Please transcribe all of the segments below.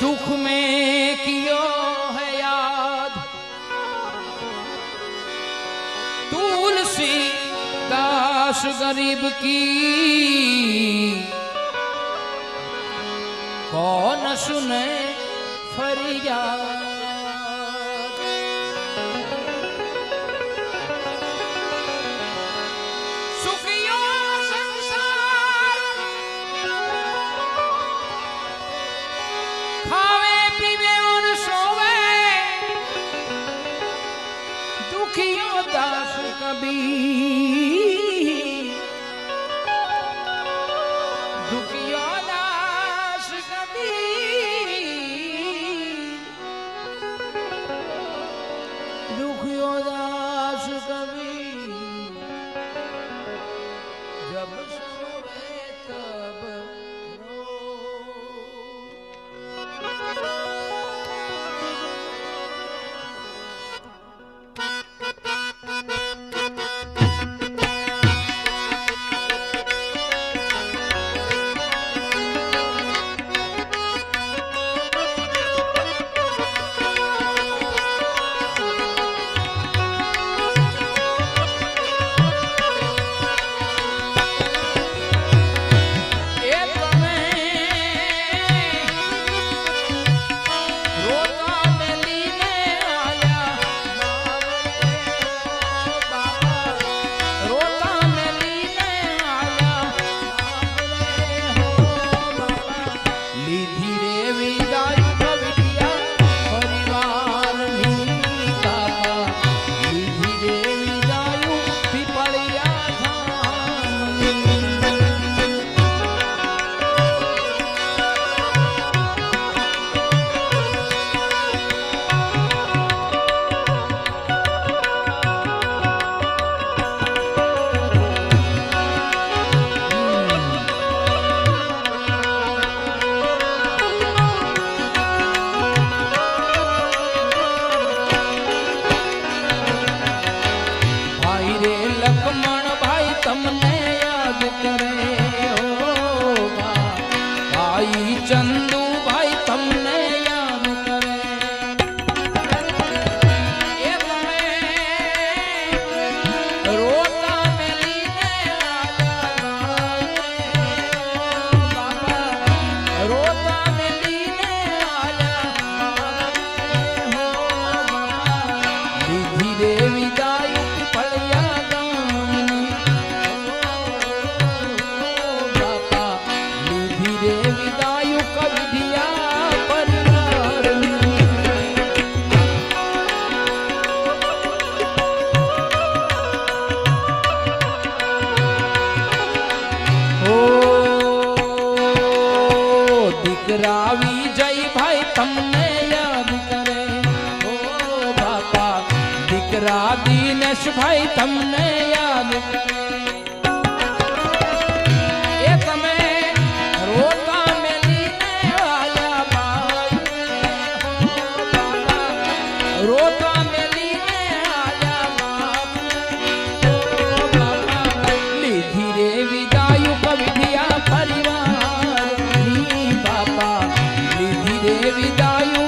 दुख में कियो है याद तुलसी दास गरीब की कौन सुने फरियाद। दास कबीर दुखिया दास कबीर दुखिया दास कबीर जब सोवे तब जय भाई तमने याद करे ओ बापा दिकरा दीनेश भाई तमने याद करे ए तमे रोता में लीने आया भाई हो बापा रोता में लीने आया बाप ओ बापा ली धीरे विदायु कविधिया परिवार नी बापा विदायु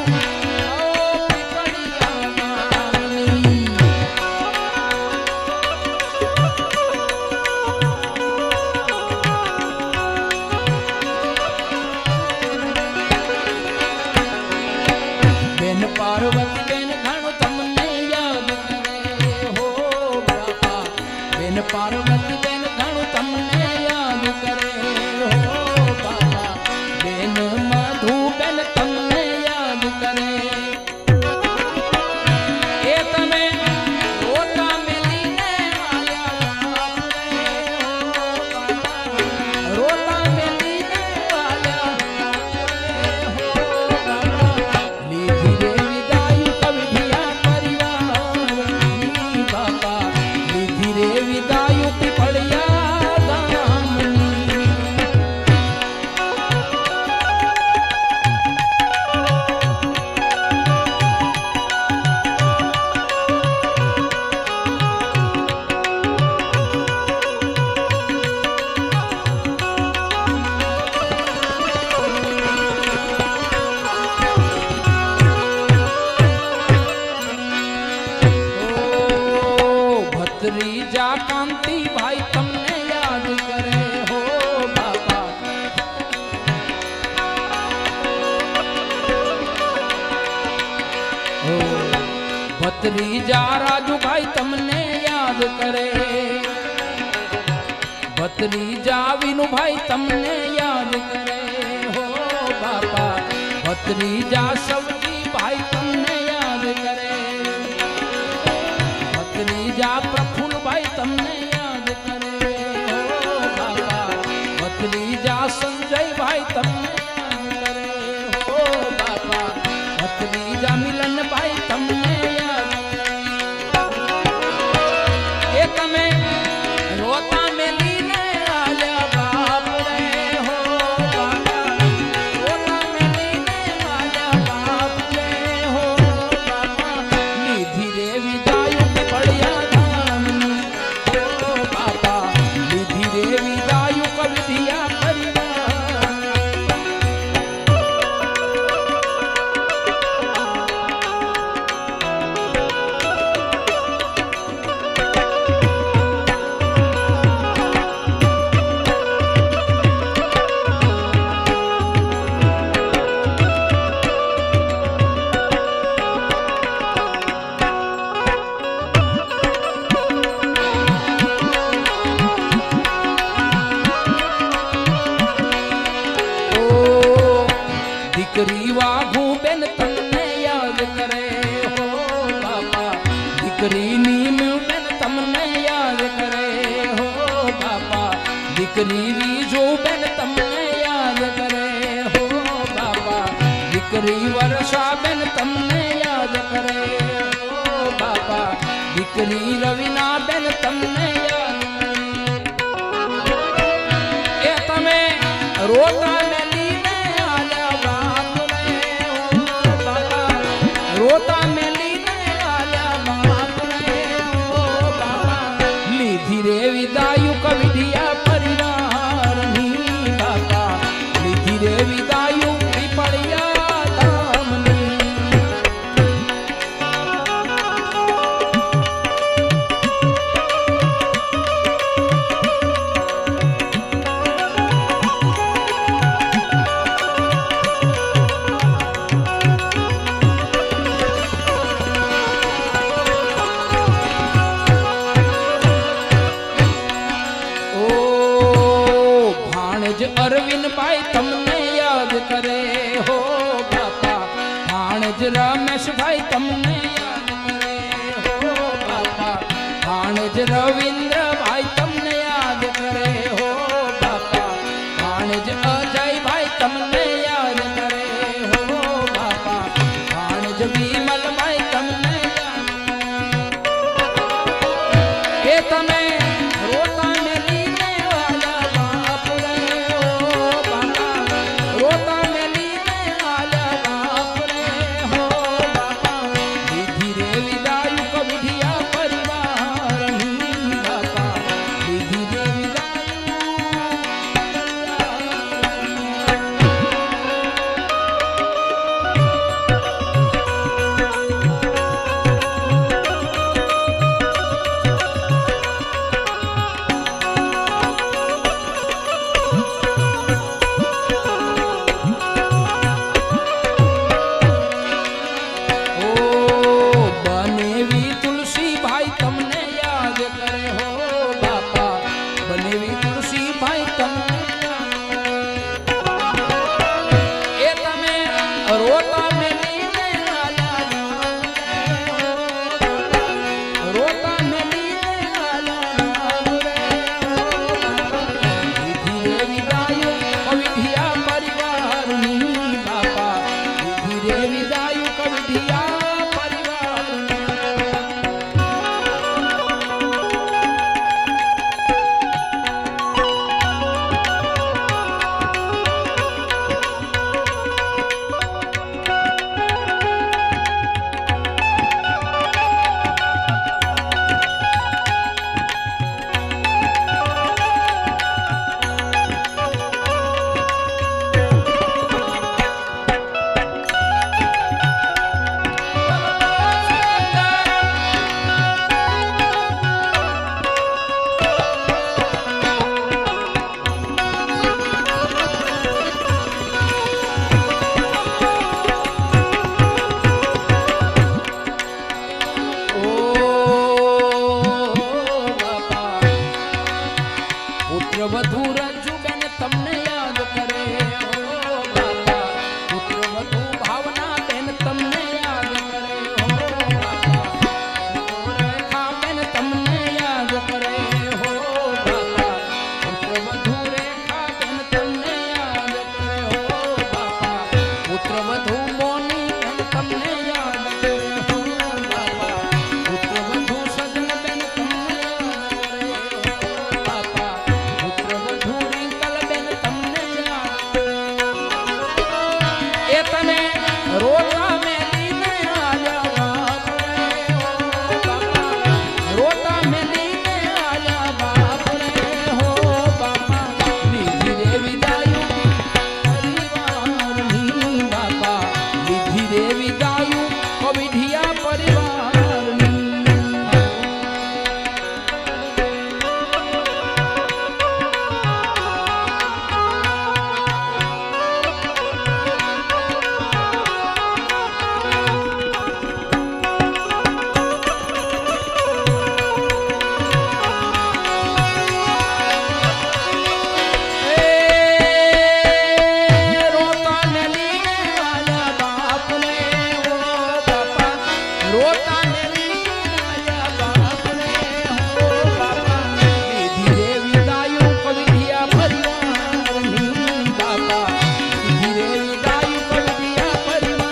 बेन पार्वती बेन घणो तमने याद करे हो बापा बेन पार्वती बेन घणो तमने याद करे हो बापा बेन मधु बेन तमने याद करे ए तमे रोता में लीने आया रोता में लीने आया हो ली धीरे विदायु कविधिया परिवार नी बापा ली धीरे विदायु पिपड़ भत्रीजा कांति भाई तमने याद करे हो बापा। हो भत्रीजा राजू भाई तमने याद करे, भत्रीजा विनु भाई तमने याद करे हो बापा। भत्रीजा सवजी भाई तमने याद करे, भत्रीजा प्रफुल्ल भाई तमने याद करे हो बापा। भत्रीजा संजय भाई तमने याद करे हो बापा। भत्रीजा मिलन भाई तमने याद करे। ए तमे रोता मेली ने आल्या बाप रे हो बापा। रोता मेली ने आल्या बाप रे हो बापा। निधि रे विदाई बढ़िया धाम हो बापा। निधि रे विदाई कविधिया परिवार। दीकरी वाघू बेन तमने याद करे हो बापा। दीकरी नीम बेन तमने याद करे हो बापा। दीकरी रीजो बेन तमने याद करे हो बापा। दीकरी वर्षा बेन तमने याद करे हो बापा। दीकरी रवीना बेन तमने याद करे। ए तमे रोता रोता मेली ने आल्या बाप रे हो बापा। निधि रे विदायु कविधिया परिवार नी बापा। निधि रे विदायु पिपड़िया धाम नी। अरविंद भाई तमने याद करे हो बापा। भाणज रमेश भाई तमने याद करे हो बापा। भाणज रविंद्र भाई तमने याद करे हो बापा। भाणज अजय भाई तमने याद करे हो बापा। भाणज विमल भाई तमने याद करे। तमे रोता मेली ने आल्या बाप रे हो बापा। रोता मेली ने आल्या बाप रे हो बापा। निधि रे विदायु कविधिया परिवार नी बापा। लोटा ने विदाया बाप रे हो बापा धीरे विदायु कविधिया परिवारनी बापा धीरे विदायु कविधिया परिवारनी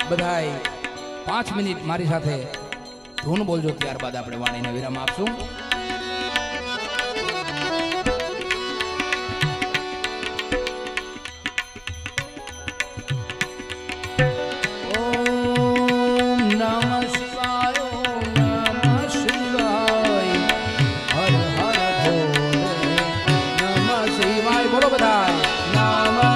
બધાય 5 મિનિટ મારી સાથે ધૂન બોલજો ત્યારબાદ આપણે વાણીને વિરામ આપશું ઓમ નમઃ શિવાય ઓમ નમઃ શિવાય હર હર ભોલે નમઃ શિવાય બોલો બધાય નમઃ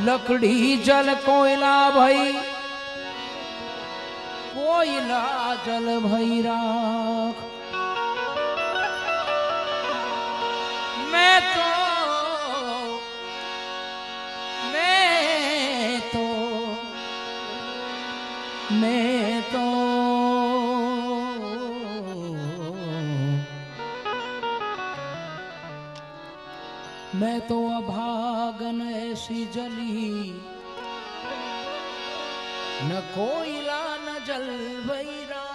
लकड़ी जल कोयला भई कोयला जल भई राख मैं तो मैं तो अभागन ऐसी जली न कोयला न जल भैरा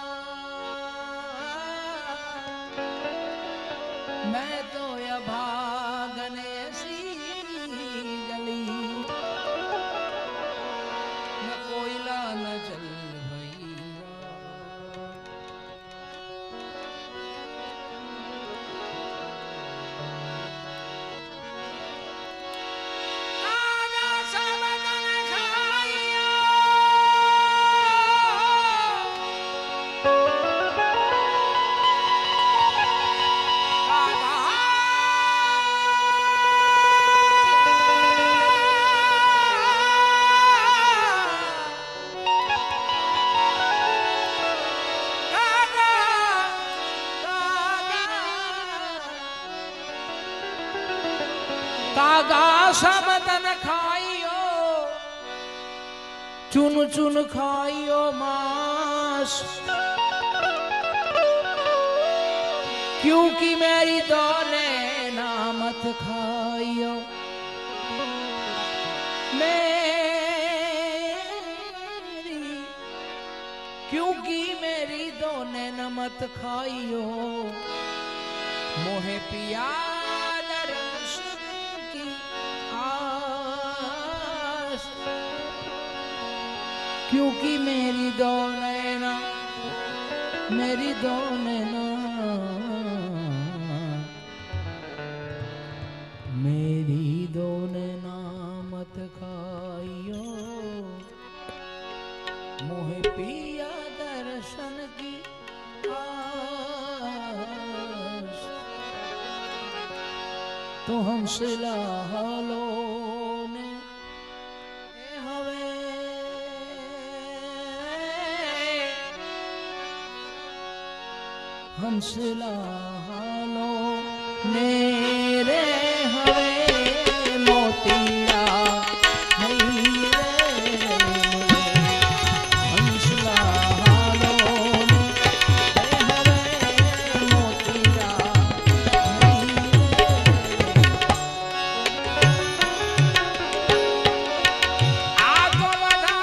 मैं तो अभागन ऐसी जली न कोयला न जल कागा समतन खाइयो चुन चुन खाइयो मांस क्योंकि मेरी दोने नामत खाइयो मेरी क्योंकि मेरी दोने नमत खाइयो मोहे पिया क्यों की मेरी दो नैना, मेरी दो नैना, मेरी दो नैना मत खाइयो, मोहे पिया दर्शन की आस, तो हंसला हालो ने हवे हंसला हालो मेरे हवे मोतिया नहीं रे हंसला हालो मेरे हवे मोतिया नहीं रे। आ तो बजा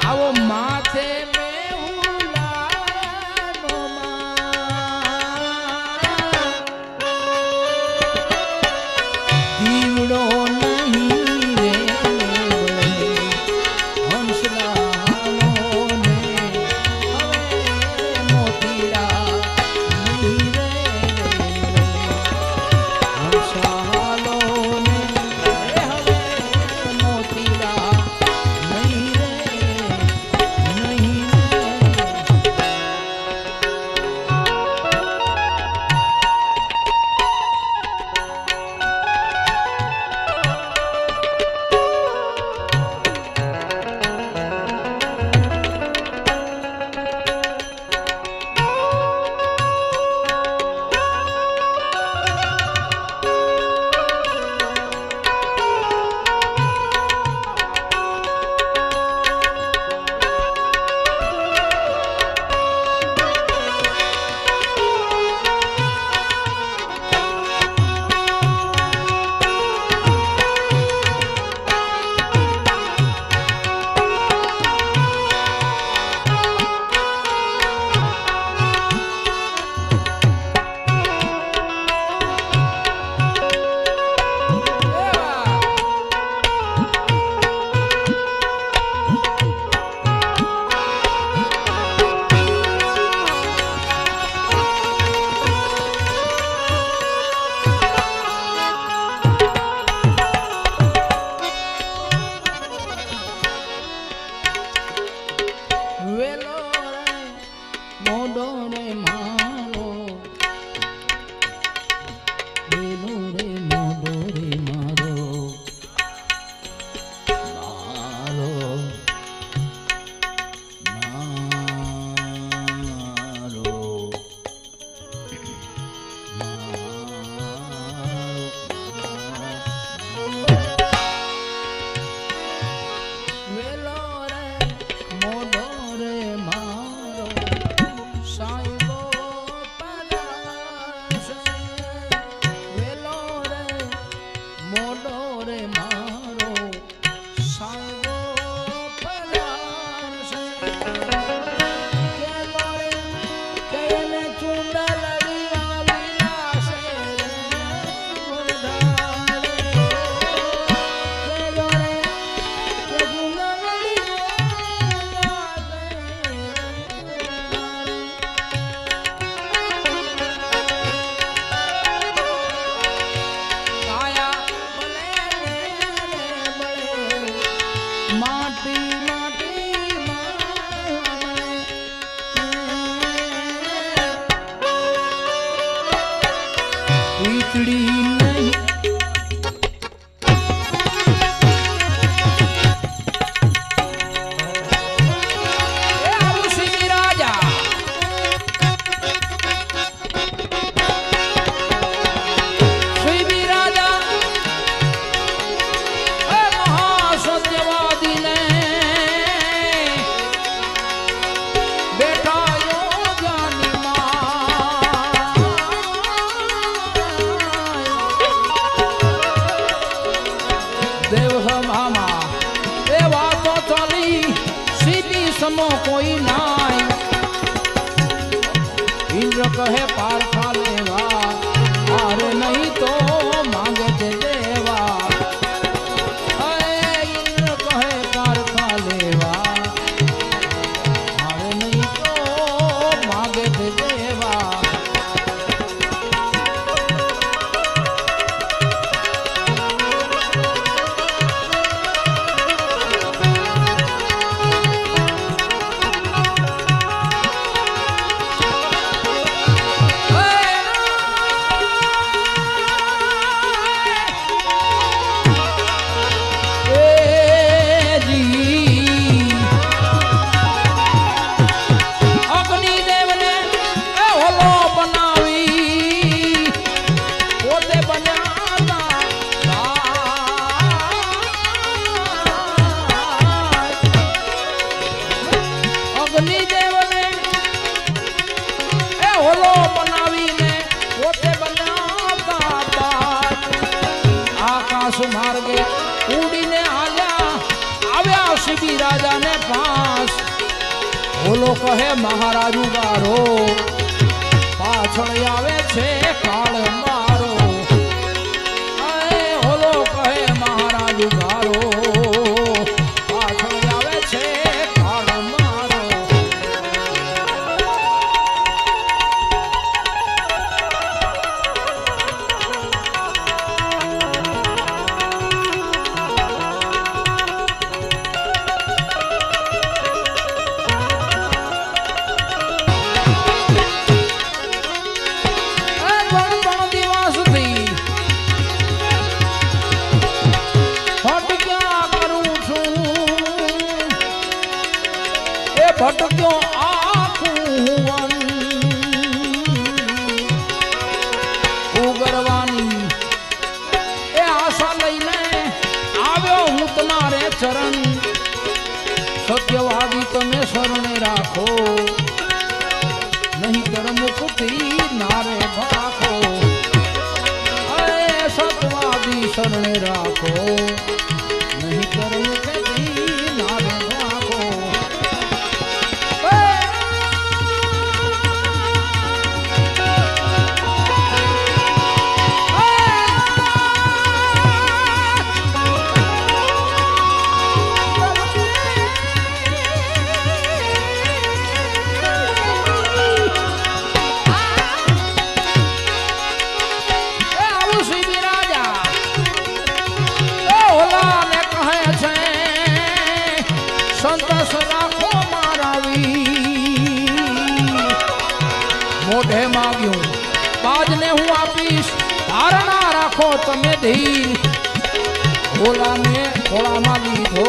આવો માથે મેહુલાનો દીવડો નહીં રે હંસલાનો ને હવે મોતીડા નહીં રે હંસલાનો ને હવે મોતીડા નહીં રે નહીં રે વેલો રે મોડો રે મારો વેલો રે મોડો રે મારો મારો વેલો રે મોડો રે મારો સાયલો પલાશે વેલો રે મોડો રે મારો સાયલો પલાશે કેલો રે કયને ચુંડલડી આવી લાશે ગુંડાળે કેલો રે કે ચુંડલડી કાયા બલે બલે માટી માટી વીજળી નહીં એ આવું સિંહ રાજા સિંહ રાજા એ મહાસત્યવાદીને બેઠા યોગાની દેવસભામાં એ વાતો ચાલી સીધી સમો કોઈ નાય ઇન્દ્ર કહે પારખા લેવા હારે નહીં તો માંગે તે દેવા ઇન્દ્ર કહે પારખા લેવા હારે નહીં તો માંગે તે દેવા સીબી રાજાને પાસ ઓલો કહે મહારાજુ ગારો પાછળ આવે છે કાળ મારો ઓલો કહે મહારાજુ ગારો પાછળ આવે છે કાળ મારો ભટક્યો આખું ઉગરવાની એ આશા લઈને આવ્યો હું તમારે ચરણ સત્યવાદી તમે શરણે રાખો નહીંતર મુખથી નારે ભાખો સત્યવાદી શરણે રાખો નહીંતર મુખથી નારે ભાખો સંતોષ રાખો મારાવી મોઢે માગ્યું બાજને હું આપીશ ધારણા રાખો તમે ધીર ભોલાને ખોળામાં લીધો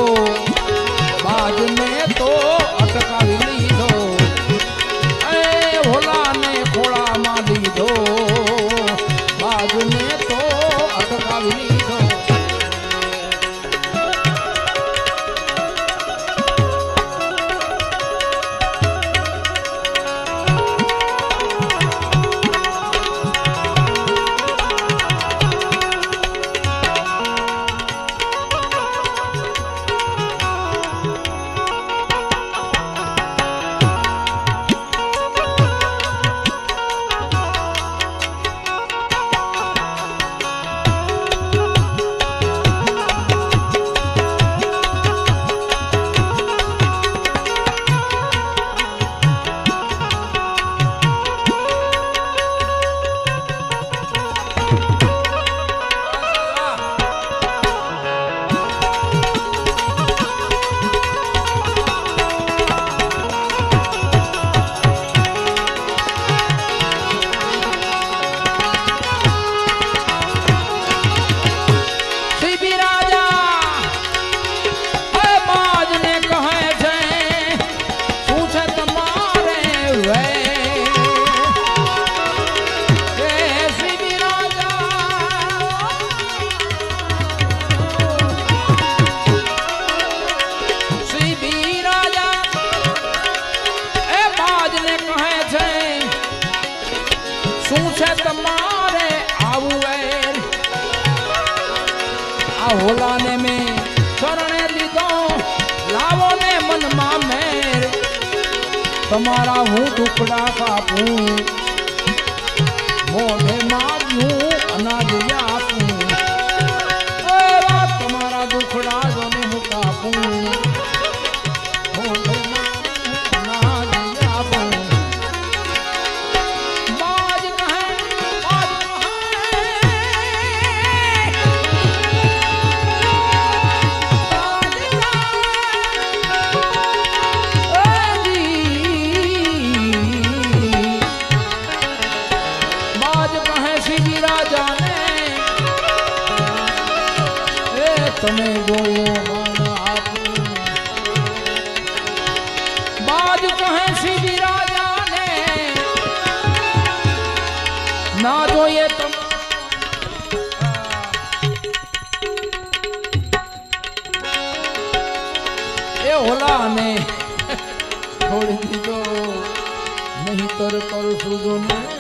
બાજને તો અટકાવી લીધો ભોલાને ખોળામાં લીધો બાજને તો અટકાવી લીધો હોલાને મેં શરણે લીધો લાવો ને મનમાં મેર તમારા હું ટુકડા કાપું મોઢે માગ્યું અનાજ આપું તમારા દુખડા જોને હું કાપું મોઢે માગ્યું અનાજ આપું તમે જોયો મન આપું બાજ કહે સીબી રાજાને ના જોઈએ એ હોલાને છોડી દીધો નહીંતર કરશું જો ને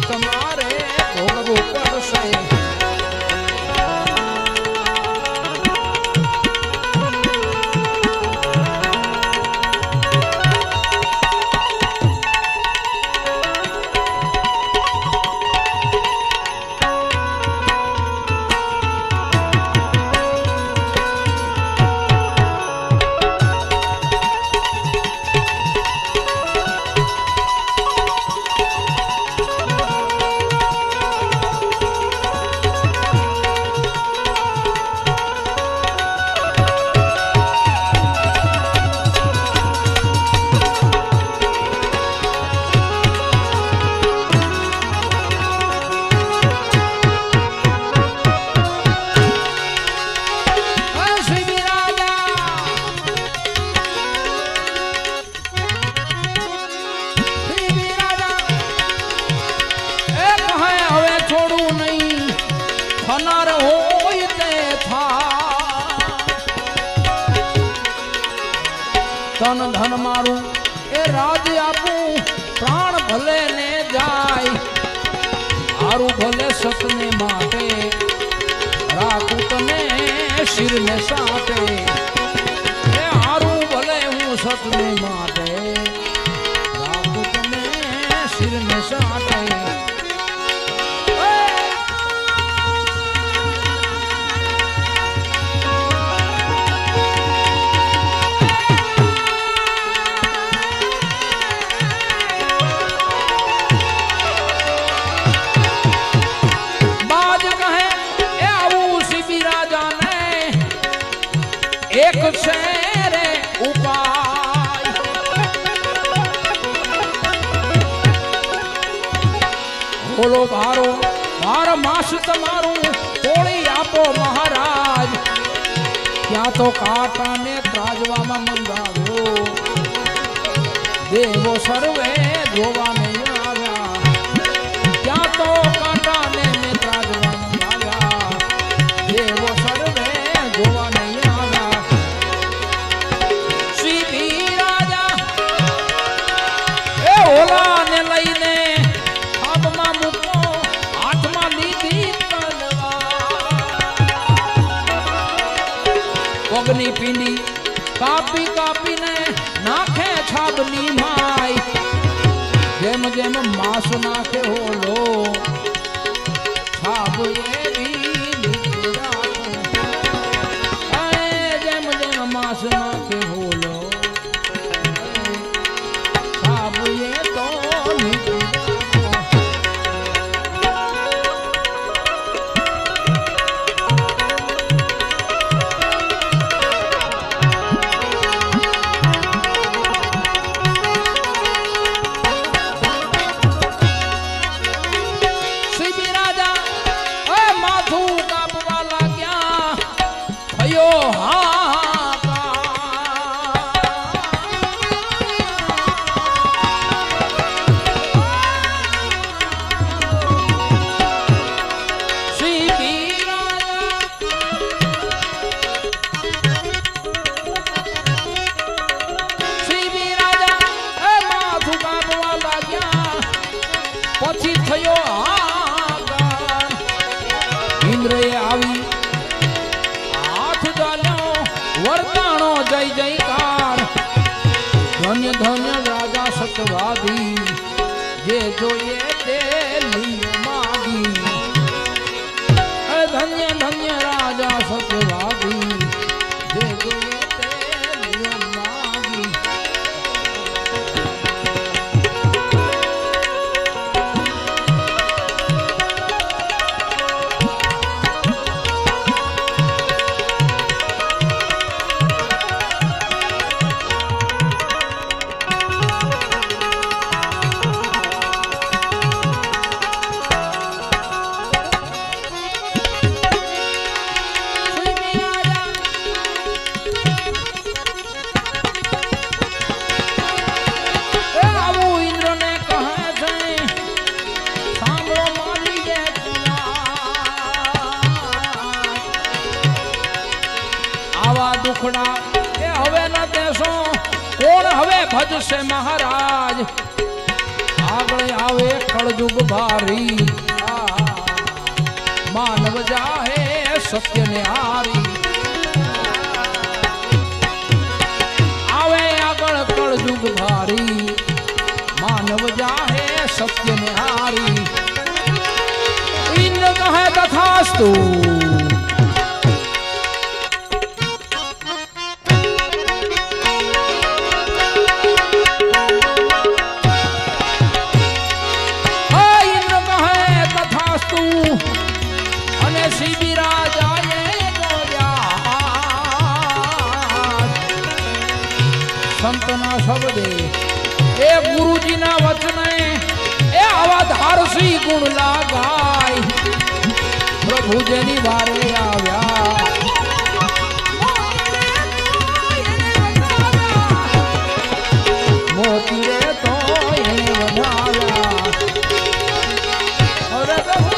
તમારે ભોગવવું પડશે. તન ધન મારું એ રાજ આપું પ્રાણ ભલે ને જાય હારું ભલે સતને માટે રાખું તને શિરને સાટે એ હારું ભલે હું સતને માટે રાખું તને શિરને સાટે. એક છે રે ઉપાય બોલો ભારો માર માસ તમારું તોડી આપો મહારાજ. ત્યાં તો કાંટાને ત્રાજવામાં મંગાવ્યો દેવો સર્વે જોવા નહીં આવ્યા. ત્યાં તો કાંટાને મેં ત્રાજવા મંગાવ્યા દેવો સર્વે જોવા નહીં. ઓલાને લઈને હાથમાં મૂકો હાથમાં લીધી તલવાર પગની પીંડી કાપી કાપીને નાખે છાબની માય જેમ જેમ માંસ નાખે હોલો છાબ એવી લીધી રાખો જેમ જેમ માંસ નાખે હોલો પછી થયો હાહાકાર. ઇન્દ્રએ આવી હાથ ડાલ્યો વર્તાણો જય જયકાર. ધન્ય ધન્ય રાજા સતવાદી જે જોઈએ તે લીએ માગી. ધન્ય ધન્ય રાજા સતવાદી જે જોઈએ તે લીએ માગી. દુખડા એ હવે ન દેશો કોણ હવે ભજશે મહારાજ. આગળ आवे कलयुग भारी मानव जाहे सत्य निहारी आवे आगळ कलयुग भारी मानव जाहे सत्य निहारी इंद्र कहे तथास्तु संतना शब्दे ए गुरुजी ना वचने ए आवा धारसी गुण लगाय प्रभु जेनी वारे आव्या मोती रे तो एने वधाव्या अरे प्रभु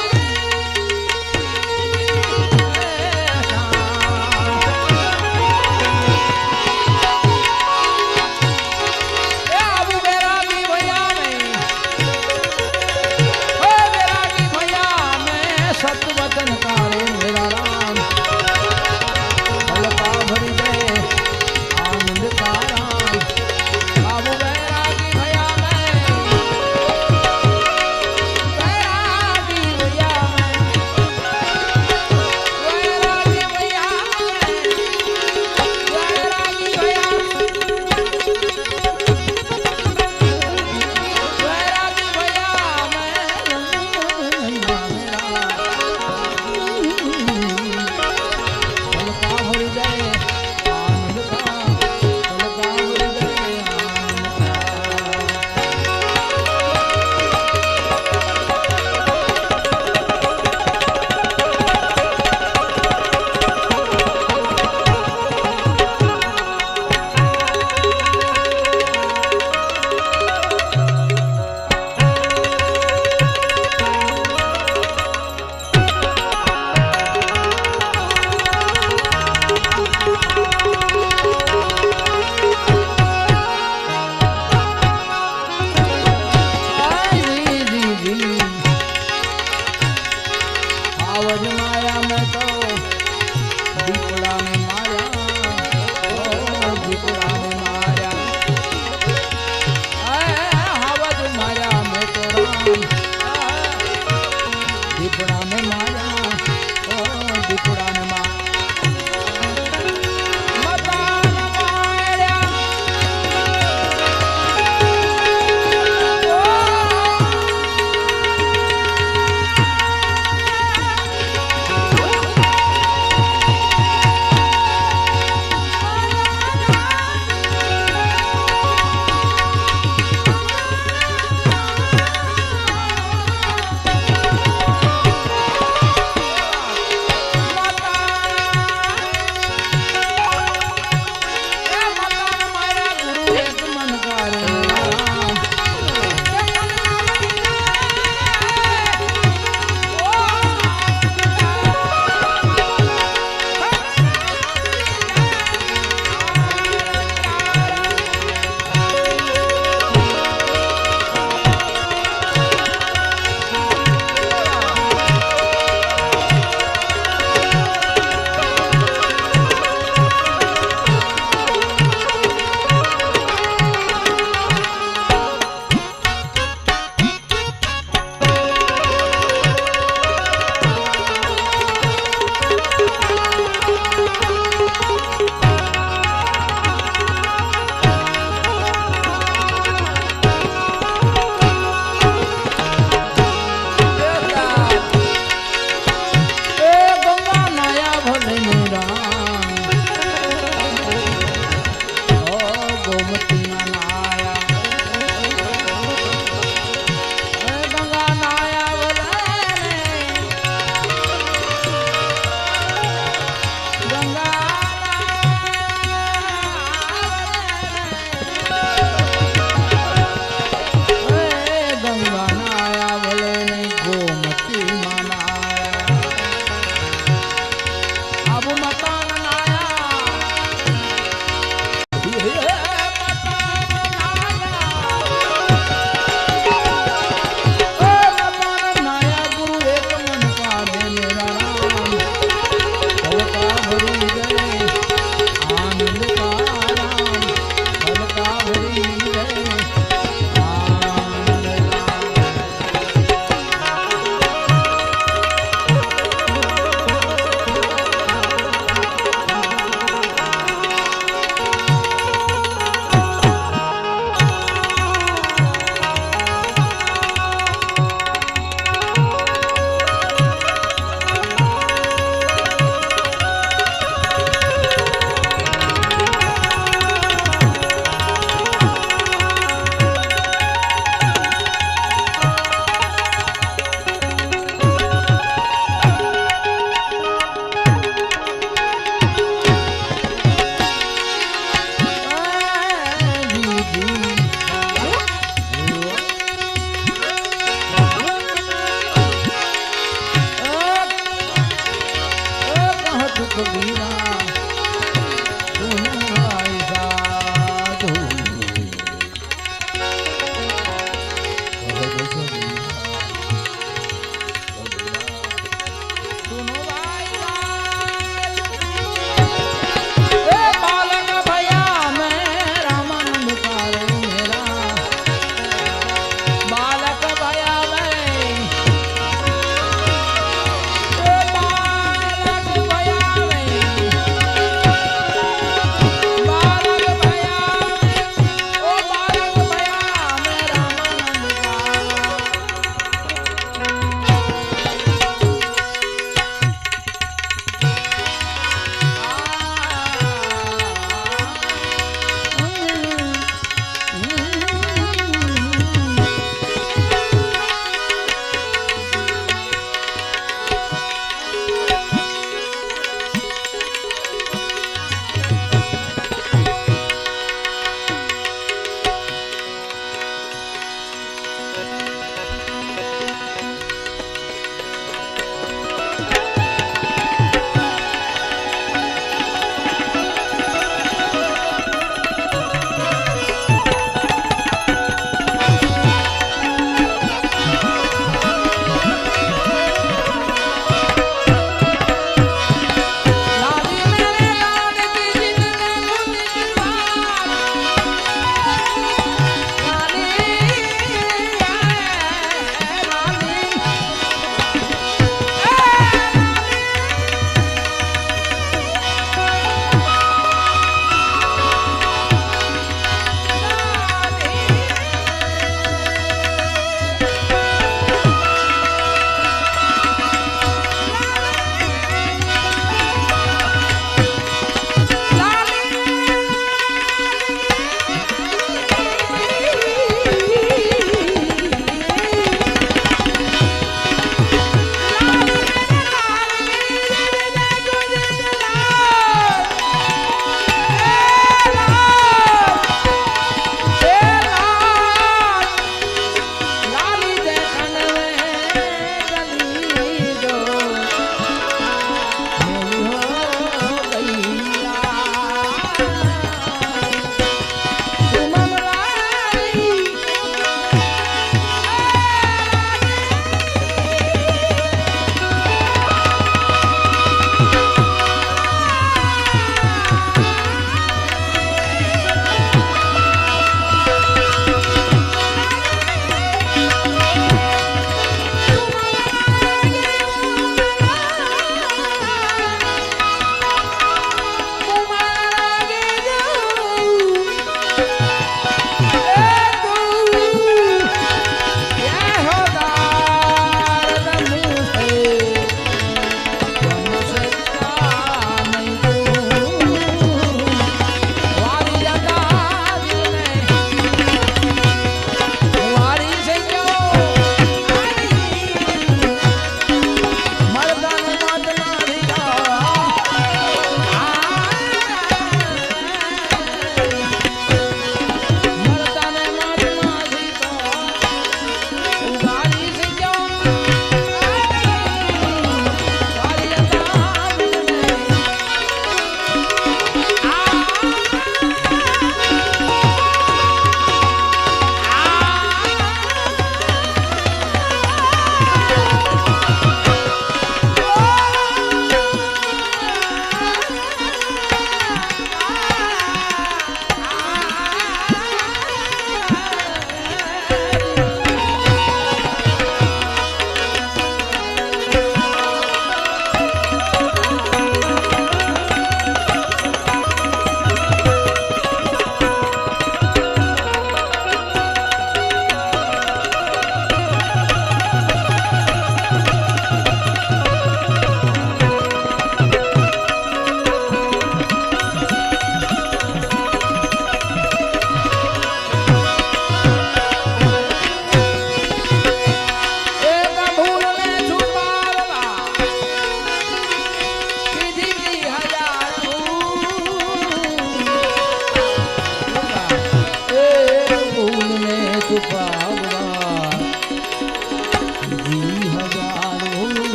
કબીરા